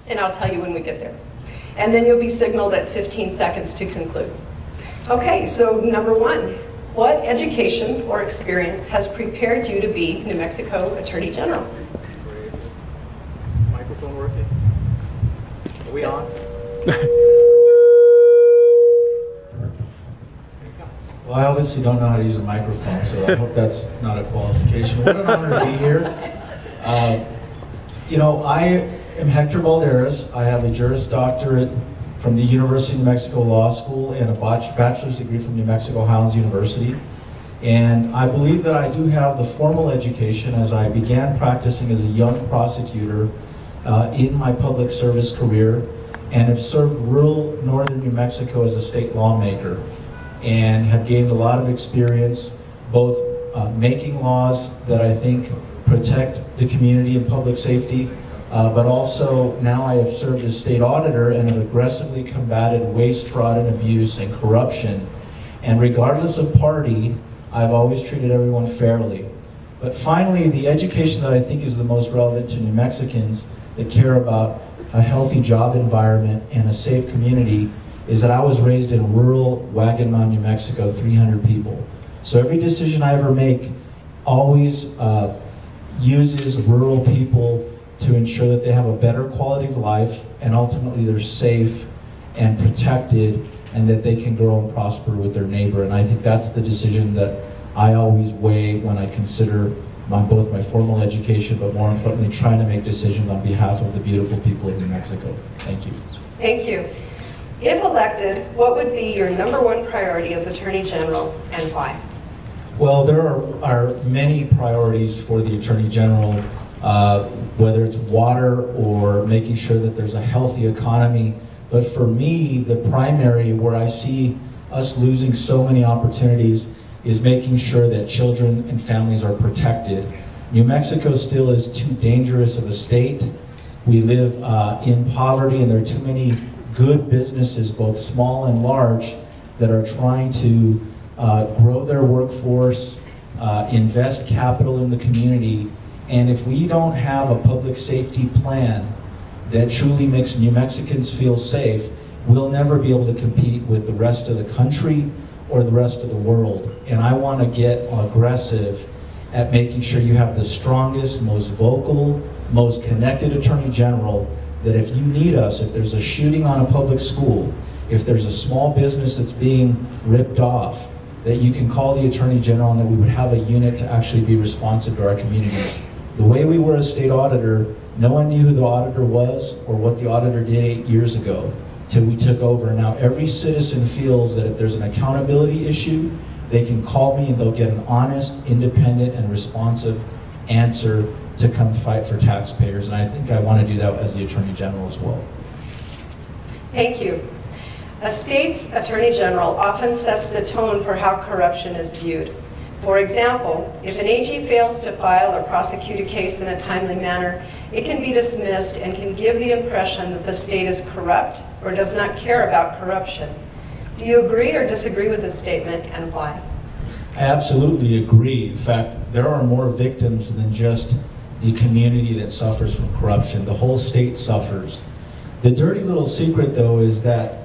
And I'll tell you when we get there. And then you'll be signaled at 15 seconds to conclude. Okay, so number one, what education or experience has prepared you to be New Mexico Attorney General? Microphone working? Are we on? Well, I obviously don't know how to use a microphone, so I hope that's not a qualification. What an honor to be here. You know, I am Hector Balderas. I have a Juris Doctorate from the University of New Mexico Law School and a bachelor's degree from New Mexico Highlands University. And I believe that I do have the formal education as I began practicing as a young prosecutor in my public service career, and have served rural northern New Mexico as a state lawmaker, and have gained a lot of experience both making laws that I think protect the community and public safety, but also now I have served as state auditor and have aggressively combated waste, fraud, and abuse and corruption. And regardless of party, I've always treated everyone fairly. But finally, the education that I think is the most relevant to New Mexicans that care about a healthy job environment and a safe community is that I was raised in rural Wagon Mound, New Mexico, 300 people. So every decision I ever make always uses rural people to ensure that they have a better quality of life, and ultimately they're safe and protected, and that they can grow and prosper with their neighbor. And I think that's the decision that I always weigh when I consider both my formal education, but more importantly, trying to make decisions on behalf of the beautiful people of New Mexico. Thank you. Thank you. If elected, what would be your number one priority as Attorney General, and why? Well, there are many priorities for the Attorney General, whether it's water or making sure that there's a healthy economy. But for me, the primary where I see us losing so many opportunities is making sure that children and families are protected. New Mexico still is too dangerous of a state. We live in poverty, and there are too many good businesses, both small and large, that are trying to grow their workforce, invest capital in the community. And if we don't have a public safety plan that truly makes New Mexicans feel safe, we'll never be able to compete with the rest of the country or the rest of the world. And I want to get aggressive at making sure you have the strongest, most vocal, most connected Attorney General, that if you need us, if there's a shooting on a public school, if there's a small business that's being ripped off, that you can call the Attorney General and that we would have a unit to actually be responsive to our communities. The way we were a state auditor, no one knew who the auditor was or what the auditor did 8 years ago till we took over. Now every citizen feels that if there's an accountability issue, they can call me and they'll get an honest, independent, and responsive answer to come fight for taxpayers. And I think I want to do that as the Attorney General as well. Thank you. A state's Attorney General often sets the tone for how corruption is viewed. For example, if an AG fails to file or prosecute a case in a timely manner, it can be dismissed and can give the impression that the state is corrupt or does not care about corruption. Do you agree or disagree with this statement, and why? I absolutely agree. In fact, there are more victims than just the community that suffers from corruption. The whole state suffers. The dirty little secret, though, is that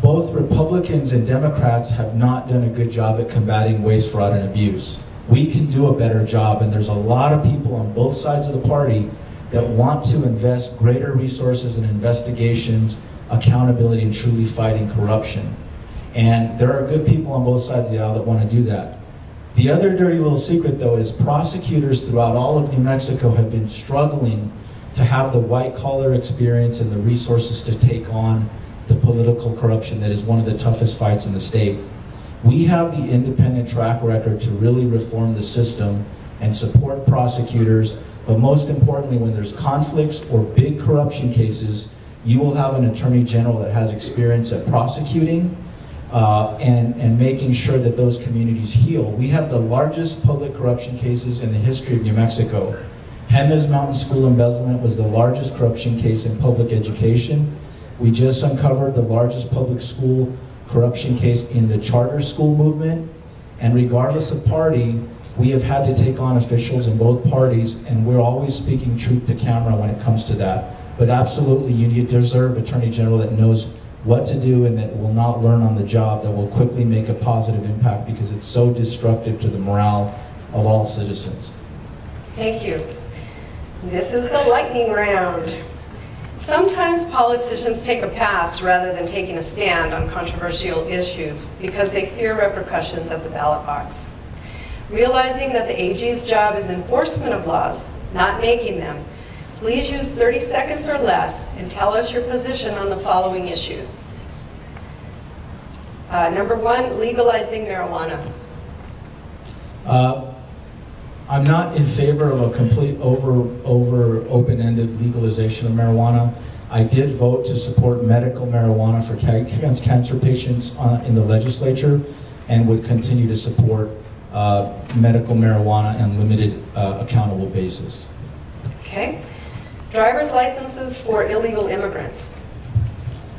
both Republicans and Democrats have not done a good job at combating waste, fraud, and abuse. We can do a better job, and there's a lot of people on both sides of the party that want to invest greater resources in investigations, accountability, and truly fighting corruption. And there are good people on both sides of the aisle that want to do that. The other dirty little secret, though, is prosecutors throughout all of New Mexico have been struggling to have the white-collar experience and the resources to take on the political corruption that is one of the toughest fights in the state. We have the independent track record to really reform the system and support prosecutors, but most importantly, when there's conflicts or big corruption cases, you will have an Attorney General that has experience at prosecuting and making sure that those communities heal. We have the largest public corruption cases in the history of New Mexico. Jemez Mountain School embezzlement was the largest corruption case in public education. We just uncovered the largest public school corruption case in the charter school movement. And regardless of party, we have had to take on officials in both parties, and we're always speaking truth to camera when it comes to that. But absolutely, you deserve an Attorney General that knows what to do and that will not learn on the job, that will quickly make a positive impact, because it's so destructive to the morale of all citizens. Thank you. This is the lightning round. Sometimes politicians take a pass rather than taking a stand on controversial issues because they fear repercussions of the ballot box. Realizing that the AG's job is enforcement of laws, not making them, please use 30 seconds or less and tell us your position on the following issues. Number one, legalizing marijuana. I'm not in favor of a complete open-ended legalization of marijuana. I did vote to support medical marijuana for cancer patients in the legislature, and would continue to support medical marijuana on limited accountable basis. Okay. Driver's licenses for illegal immigrants.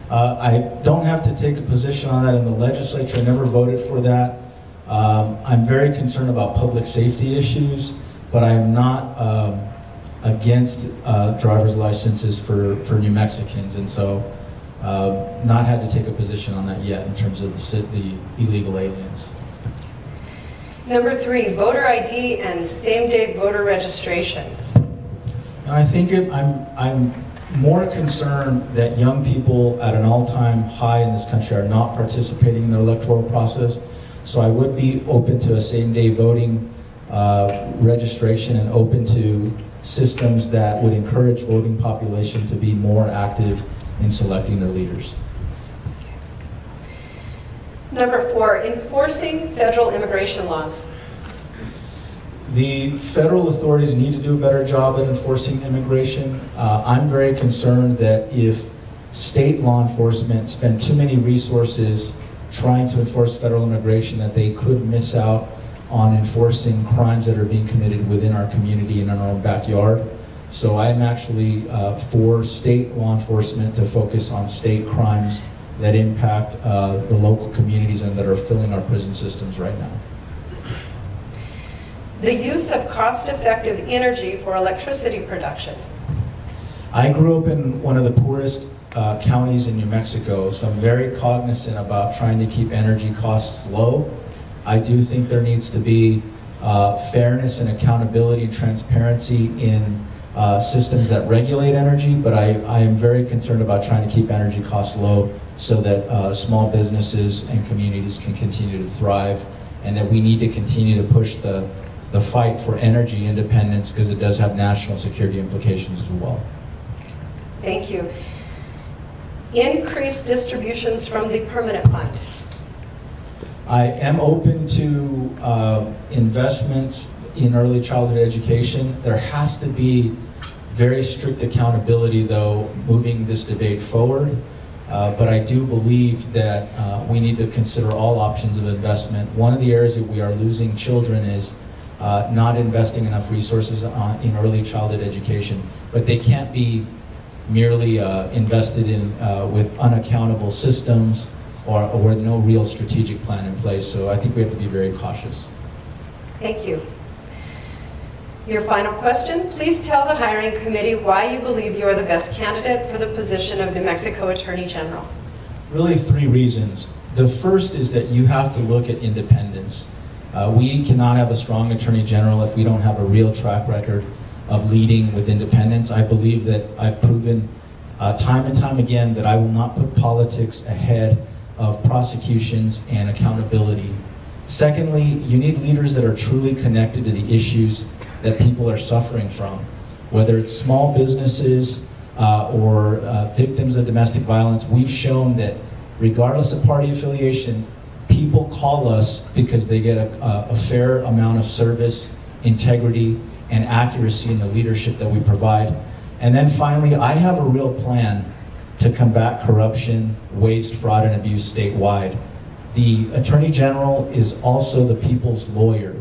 I don't have to take a position on that in the legislature. I never voted for that. I'm very concerned about public safety issues, but I'm not against driver's licenses for New Mexicans, and so not had to take a position on that yet in terms of the illegal aliens. Number three, voter ID and same-day voter registration. Now, I think I'm more concerned that young people at an all-time high in this country are not participating in the electoral process. So I would be open to a same-day voting registration, and open to systems that would encourage voting population to be more active in selecting their leaders. Number four, enforcing federal immigration laws. The federal authorities need to do a better job at enforcing immigration. I'm very concerned that if state law enforcement spend too many resources trying to enforce federal immigration, that they could miss out on enforcing crimes that are being committed within our community and in our own backyard. So I'm actually for state law enforcement to focus on state crimes that impact the local communities and that are filling our prison systems right now. The use of cost-effective energy for electricity production. I grew up in one of the poorest counties in New Mexico, so I'm very cognizant about trying to keep energy costs low. I do think there needs to be fairness and accountability and transparency in systems that regulate energy, but I am very concerned about trying to keep energy costs low so that small businesses and communities can continue to thrive, and that we need to continue to push the fight for energy independence, because it does have national security implications as well. Thank you. Increased distributions from the permanent fund. I am open to investments in early childhood education. There has to be very strict accountability, though, moving this debate forward. But I do believe that we need to consider all options of investment. One of the areas that we are losing children is not investing enough resources in early childhood education. But they can't be merely invested in with unaccountable systems or with no real strategic plan in place. So I think we have to be very cautious. Thank you. Your final question, please tell the hiring committee why you believe you are the best candidate for the position of New Mexico Attorney General. Really 3 reasons. The first is that you have to look at independence. We cannot have a strong Attorney General if we don't have a real track record of leading with independence. I believe that I've proven time and time again that I will not put politics ahead of prosecutions and accountability. Secondly, you need leaders that are truly connected to the issues that people are suffering from, whether it's small businesses or victims of domestic violence. We've shown that regardless of party affiliation, people call us because they get a fair amount of service, integrity, and accuracy in the leadership that we provide. And then finally, I have a real plan to combat corruption, waste, fraud, and abuse statewide. The Attorney General is also the people's lawyer.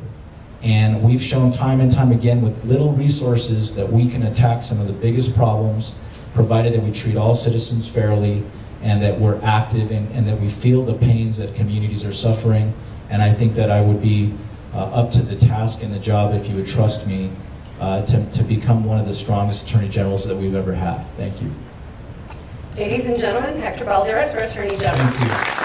And we've shown time and time again with little resources that we can attack some of the biggest problems, provided that we treat all citizens fairly and that we're active and that we feel the pains that communities are suffering. And I think that I would be up to the task and the job if you would trust me to become one of the strongest Attorney Generals that we've ever had. Thank you. Ladies and gentlemen, Hector Balderas, our Attorney General. Thank you.